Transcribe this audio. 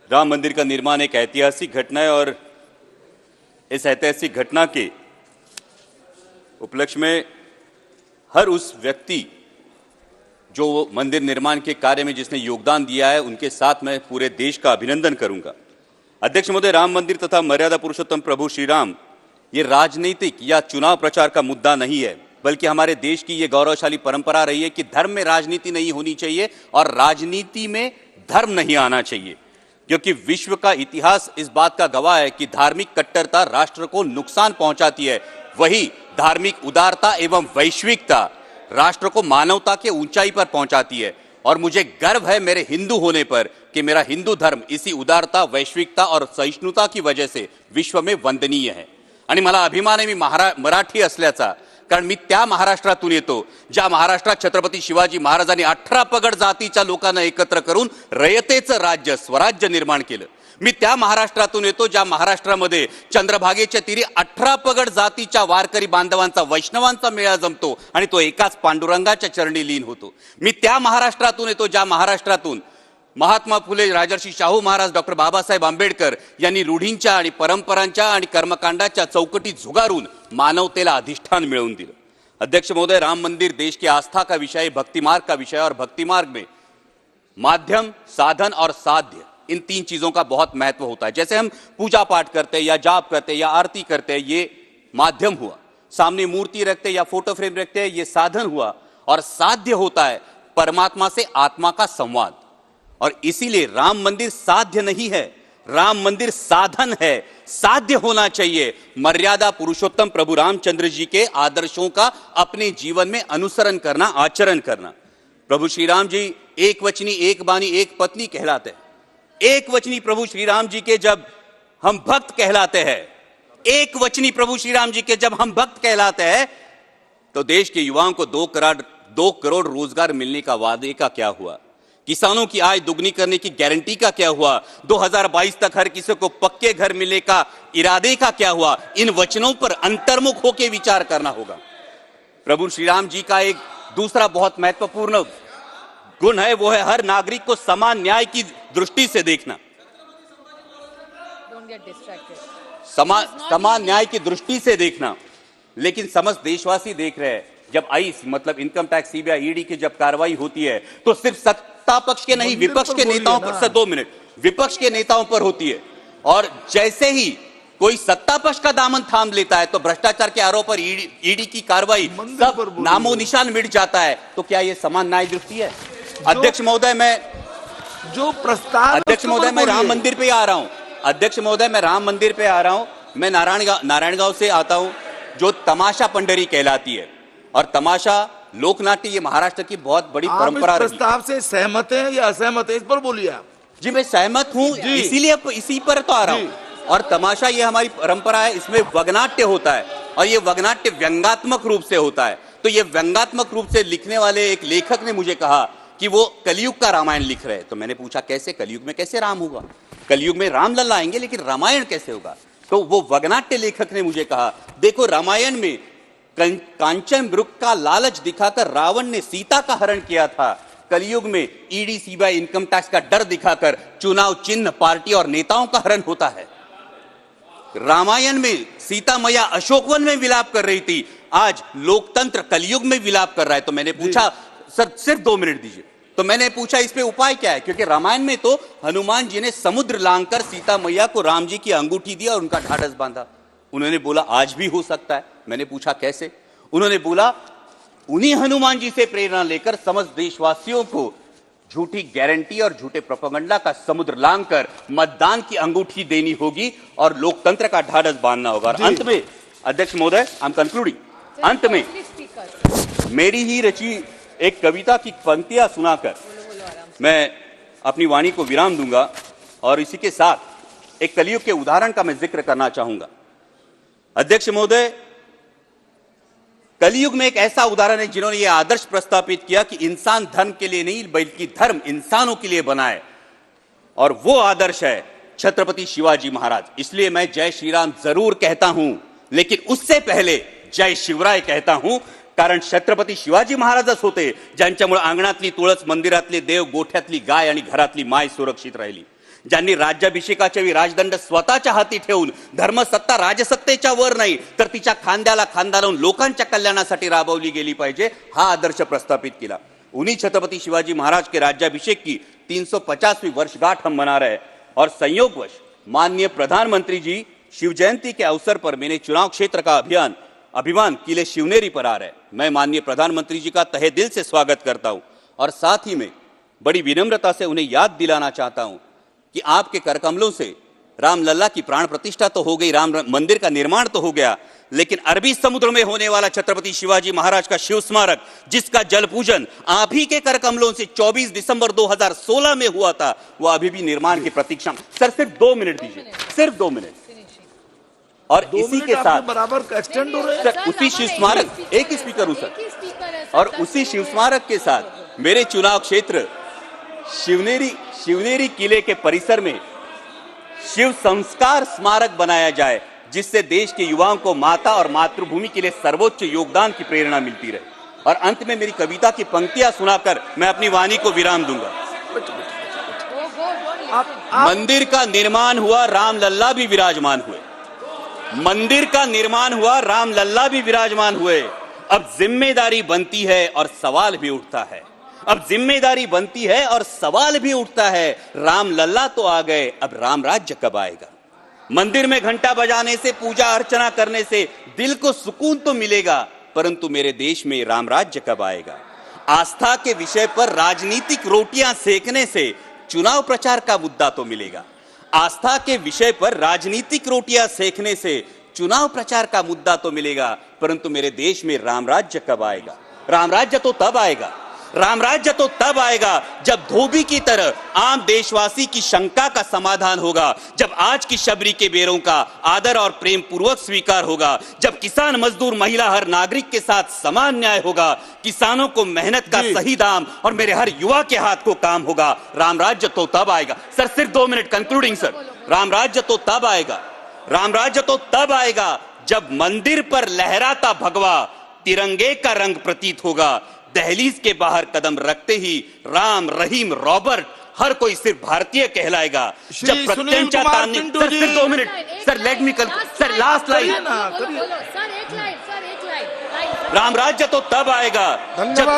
राम मंदिर का निर्माण एक ऐतिहासिक घटना है और इस ऐतिहासिक घटना के उपलक्ष्य में हर उस व्यक्ति जो मंदिर निर्माण के कार्य में जिसने योगदान दिया है उनके साथ मैं पूरे देश का अभिनंदन करूंगा। अध्यक्ष महोदय, राम मंदिर तथा मर्यादा पुरुषोत्तम प्रभु श्री राम ये राजनीतिक या चुनाव प्रचार का मुद्दा नहीं है, बल्कि हमारे देश की ये गौरवशाली परंपरा रही है कि धर्म में राजनीति नहीं होनी चाहिए और राजनीति में धर्म नहीं आना चाहिए, क्योंकि विश्व का इतिहास इस बात का गवाह है कि धार्मिक कट्टरता राष्ट्र को नुकसान पहुंचाती है, वही धार्मिक उदारता एवं वैश्विकता राष्ट्र को मानवता के ऊंचाई पर पहुंचाती है। और मुझे गर्व है मेरे हिंदू होने पर कि मेरा हिंदू धर्म इसी उदारता, वैश्विकता और सहिष्णुता की वजह से विश्व में वंदनीय है। आणि मला अभिमान आहे मी मराठी असल्याचा, कारण मी त्या महाराष्ट्रातून येतो ज्या महाराष्ट्रात छत्रपती शिवाजी महाराजांनी 18 पगड जातीच्या लोकांना एकत्र करून रयतेचं राज्य, स्वराज्य निर्माण केलं। मी त्या महाराष्ट्रातून येतो ज्या महाराष्ट्रामध्ये चंद्रभागेच्या तीरी 18 पगड जातीच्या वारकरी बांधवांचा, वैष्णवांचा मेळा जमतो आणि तो एकाच पांडुरंगाच्या चरणी लीन होतो। मी त्या महाराष्ट्रातून येतो ज्या महाराष्ट्रातून महात्मा फुले, राजर्षी शाहू महाराज, डॉक्टर बाबासाहेब आंबेडकर यांनी रूढींच्या आणि परंपरांच्या आणि कर्मकांडाच्या चौकटी झुगारून मानवतेला अधिष्ठान मिळवून दिलं। अध्यक्ष महोदय, राम मंदिर देश की आस्था का विषय, भक्ति मार्ग का विषय और भक्ति मार्ग में माध्यम, साधन और साध्य, इन 3 चीजों का बहुत महत्व होता है। जैसे हम पूजा पाठ करते हैं या जाप करते हैं या आरती करते हैं, ये माध्यम हुआ, सामने मूर्ति रखते हैं या फोटो फ्रेम रखते हैं, ये साधन हुआ, और साध्य होता है परमात्मा से आत्मा का संवाद। और इसीलिए राम मंदिर साध्य नहीं है, राम मंदिर साधन है। साध्य होना चाहिए मर्यादा पुरुषोत्तम प्रभु रामचंद्र जी के आदर्शों का अपने जीवन में अनुसरण करना, आचरण करना। प्रभु श्री राम जी एक वचनी, एक बानी, एक पत्नी कहलाते हैं। एक वचनी प्रभु श्री राम जी के जब हम भक्त कहलाते हैं, एक वचनी प्रभु श्री राम जी के जब हम भक्त कहलाते हैं, तो देश के युवाओं को 2 करोड़ रोजगार मिलने का वादे का क्या हुआ? किसानों की आय दुगनी करने की गारंटी का क्या हुआ? 2022 तक हर किसी को पक्के घर मिलने का इरादे का क्या हुआ? इन वचनों पर अंतर्मुख होकर विचार करना होगा। प्रभु श्री राम जी का एक दूसरा बहुत महत्वपूर्ण गुण है, वो है हर नागरिक को समान न्याय की दृष्टि से देखना। समान न्याय की दृष्टि से देखना। लेकिन समस्त देशवासी देख रहे हैं, जब आईस मतलब इनकम टैक्स, सीबीआई, ईडी की जब कार्रवाई होती है तो सिर्फ सत्ता पक्ष के नहीं, विपक्ष के नेताओं पर, सर 2 मिनट, विपक्ष के नेताओं पर होती है। और जैसे ही कोई सत्ता पक्ष का दामन थाम लेता है तो भ्रष्टाचार के आरोप पर ईडी की कार्रवाई, सब नामो निशान मिट जाता है। तो क्या यह समान न्याय दृष्टि है? अध्यक्ष महोदय, मैं जो प्रस्ताव, अध्यक्ष महोदय मैं राम मंदिर पे आ रहा हूं। अध्यक्ष महोदय मैं राम मंदिर पे आ रहा हूं। मैं नारायणगांव से आता हूं, जो तमाशा पंडरी कहलाती है। और तमाशा लोकनाट्य ये महाराष्ट्र की बहुत बड़ी परंपरा रही। प्रस्ताव से सहमत हैं या असहमत हैं, इस पर बोलिए आप। जी मैं सहमत हूं, इसीलिए इसी पर तो आ रहा हूं। और तमाशा ये हमारी परंपरा है, इसमें वग्नाट्य होता है और ये वग्नाट्य व्यंगात्मक रूप से होता है। तो ये व्यंगात्मक रूप से लिखने वाले एक लेखक ने मुझे कहा कि वो कलयुग का रामायण लिख रहे हैं। तो मैंने पूछा कैसे, कलयुग में कैसे राम होगा? कलयुग में राम लल्ला आएंगे लेकिन रामायण कैसे होगा? तो वो वग्नाट्य लेखक ने मुझे कहा, देखो रामायण में कांचन वृक्ष का लालच दिखाकर रावण ने सीता का हरण किया था, कलयुग में ईडी, सीबीआई, इनकम टैक्स का डर दिखाकर चुनाव चिन्ह, पार्टी और नेताओं का हरण होता है। रामायण में सीता मैया अशोकवन में विलाप कर रही थी, आज लोकतंत्र कलयुग में विलाप कर रहा है। तो मैंने पूछा, सर सिर्फ 2 मिनट दीजिए। तो मैंने पूछा इस पे उपाय क्या है, क्योंकि रामायण में तो हनुमान जी ने समुद्र लांघकर सीता मैया को राम जी की अंगूठी दी और उनका ढाढ़स बांधा। उन्होंने बोला आज भी हो सकता है। मैंने पूछा कैसे? उन्होंने बोला उन्हीं हनुमान जी से प्रेरणा लेकर समस्त देशवासियों को झूठी गारंटी और झूठे प्रोपेगेंडा का समुद्र लांघकर मतदान की अंगूठी देनी होगी और लोकतंत्र का ढाढ़स बांधना होगा। और अंत में अध्यक्ष महोदय, आई एम कंक्लूडिंग, अंत में मेरी ही रची एक कविता की पंक्तियां सुनाकर मैं अपनी वाणी को विराम दूंगा। और इसी के साथ एक कलयुग के उदाहरण का मैं जिक्र करना चाहूंगा। अध्यक्ष महोदय, कलयुग में एक ऐसा उदाहरण है जिन्होंने यह आदर्श प्रस्तावित किया कि इंसान धर्म के लिए नहीं बल्कि धर्म इंसानों के लिए बना है, और वो आदर्श है छत्रपति शिवाजी महाराज। इसलिए मैं जय श्री राम जरूर कहता हूं, लेकिन उससे पहले जय शिवराय कहता हूं, कारण छत्रपती शिवाजी महाराजच होते ज्यांच्यामुळे अंगणातली तुळस, मंदिरातले देव, गोठ्यातली गाय आणि घरातली माय सुरक्षित राहिली, ज्यांनी राज्याभिषेकाच्या वेळी राजदंड स्वतःच्या हाती ठेवून धर्मसत्ता राजसत्तेच्या वर नाही तर तिच्या खांद्याला खांदा लावून लोकांच्या कल्याणासाठी राबवली गेली पाहिजे, हा आदर्श प्रस्थापित किया। उन्हीं छत्रपति शिवाजी महाराज के राज्याभिषेक की 350वीं वर्षगांठ हम मना रहे हैं और संयोगवश माननीय प्रधानमंत्री जी शिव जयंती के अवसर पर मेरे चुनाव क्षेत्र का अभिमान किले शिवनेरी पर आ रहा है। मैं माननीय प्रधानमंत्री जी का तहे दिल से स्वागत करता हूं और साथ ही में बड़ी विनम्रता से उन्हें याद दिलाना चाहता हूं कि आपके करकमलों से रामलला की प्राण प्रतिष्ठा तो हो गई, राम मंदिर का निर्माण तो हो गया, लेकिन अरबी समुद्र में होने वाला छत्रपति शिवाजी महाराज का शिव स्मारक, जिसका जल पूजन आप ही के करकमलों से 24 दिसंबर 2016 में हुआ था, वो अभी भी निर्माण की प्रतीक्षा। सर सिर्फ 2 मिनट दीजिए, सिर्फ 2 मिनट। और इसी के साथ बराबर का एक्सटेंड हो रहे हैं। सर उसी शिव स्मारक, एक ही स्पीकर हूं सर, और उसी शिव स्मारक के साथ मेरे चुनाव क्षेत्र शिवनेरी किले के परिसर में शिव संस्कार स्मारक बनाया जाए, जिससे देश के युवाओं को माता और मातृभूमि के लिए सर्वोच्च योगदान की प्रेरणा मिलती रहे। और अंत में मेरी कविता की पंक्तियां सुनाकर मैं अपनी वाणी को विराम दूंगा। मंदिर का निर्माण हुआ, राम लल्ला भी विराजमान हुए। मंदिर का निर्माण हुआ, राम लल्ला भी विराजमान हुए। अब जिम्मेदारी बनती है और सवाल भी उठता है, अब जिम्मेदारी बनती है और सवाल भी उठता है, राम लल्ला तो आ गए, अब राम राज्य कब आएगा? मंदिर में घंटा बजाने से, पूजा अर्चना करने से दिल को सुकून तो मिलेगा, परंतु मेरे देश में राम राज्य कब आएगा? आस्था के विषय पर राजनीतिक रोटियां सेकने से चुनाव प्रचार का मुद्दा तो मिलेगा। आस्था के विषय पर राजनीतिक रोटियां सेकने से चुनाव प्रचार का मुद्दा तो मिलेगा, परंतु मेरे देश में राम राज्य कब आएगा? राम राज्य तो तब आएगा, राम राज्य तो तब आएगा जब धोबी की तरह आम देशवासी की शंका का समाधान होगा, जब आज की शबरी के बेरों का आदर और प्रेम पूर्वक स्वीकार होगा, जब किसान मजदूर महिला हर नागरिक के साथ समान न्याय होगा, किसानों को मेहनत का सही दाम और मेरे हर युवा के हाथ को काम होगा। राम राज्य तो तब आएगा। सर सिर्फ 2 मिनट कंक्लूडिंग सर। राम राज्य तो तब आएगा, राम राज्य तो तब आएगा जब मंदिर पर लहराता भगवा तिरंगे का रंग प्रतीत होगा। दहलीज के बाहर कदम रखते ही राम, रहीम, रॉबर्ट हर कोई सिर्फ भारतीय कहलाएगा। जब प्रत्यंचा तानने, सर सिर्फ 2 minute sir, let me sir, last line. Ram राज्य तो तब आएगा जब